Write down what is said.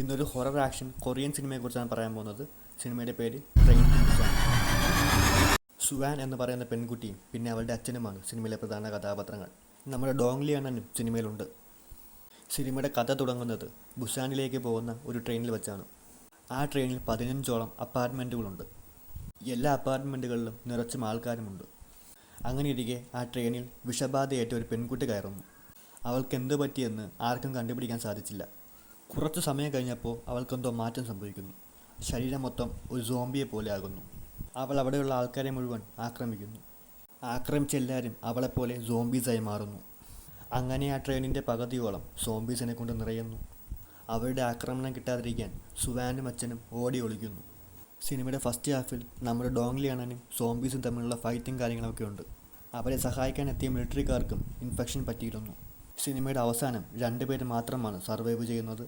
ഇന്നൊരു horror action Korean സിനിമയെക്കുറിച്ചാണ് പറയാൻ പോകുന്നത്. സിനിമയുടെ പേര് ട്രെയിൻ ടു ബുസാൻ. സുവാൻ എന്ന് പറയുന്ന പെൺകുട്ടിയും പിന്നെ അവളുടെ അച്ഛനുമാണ് സിനിമയിലെ പ്രധാന കഥാപാത്രങ്ങൾ. നമ്മുടെ ഡോങ്ലി അണ്ണനും സിനിമയിലുണ്ട്. സിനിമയുടെ കഥ തുടങ്ങുന്നത് ബുസാനിലേക്ക് പോകുന്ന ഒരു ട്രെയിനിൽ വെച്ചാണ്. ആ ട്രെയിനിൽ 15ഓളം അപ്പാർട്ട്മെൻറ്റുകളുണ്ട്. എല്ലാ അപ്പാർട്ട്മെൻറ്റുകളിലും നിറച്ചും ആൾക്കാരുമുണ്ട്. അങ്ങനെയിരിക്കെ ആ ട്രെയിനിൽ വിഷബാധയേറ്റ ഒരു പെൺകുട്ടി കയറുന്നു. അവൾക്ക് എന്ത് പറ്റിയെന്ന് ആർക്കും കണ്ടുപിടിക്കാൻ സാധിച്ചില്ല. കുറച്ചു സമയം കഴിഞ്ഞപ്പോൾ അവൾക്കെന്തോ മാറ്റം സംഭവിക്കുന്നു. ശരീരം മൊത്തം ഒരു സോംബിയെ പോലെ ആകുന്നു. അവൾ അവിടെയുള്ള ആൾക്കാരെ മുഴുവൻ ആക്രമിക്കുന്നു. ആക്രമിച്ച എല്ലാവരും അവളെപ്പോലെ സോംബീസായി മാറുന്നു. അങ്ങനെ ആ ട്രെയിനിൻ്റെ പകുതിയോളം സോംബീസിനെ കൊണ്ട് നിറയുന്നു. അവരുടെ ആക്രമണം കിട്ടാതിരിക്കാൻ സുവാനും അച്ഛനും ഓടി ഒളിക്കുന്നു. സിനിമയുടെ ഫസ്റ്റ് ഹാഫിൽ നമ്മുടെ ഡോങ്ലി അണ്ണനും സോംബീസും തമ്മിലുള്ള ഫൈറ്റും കാര്യങ്ങളൊക്കെ ഉണ്ട്. അവരെ സഹായിക്കാൻ എത്തിയ മിലിറ്ററിക്കാർക്കും ഇൻഫെക്ഷൻ പറ്റിയിരുന്നു. സിനിമയുടെ അവസാനം 2 പേര് മാത്രമാണ് സർവൈവ് ചെയ്യുന്നത്.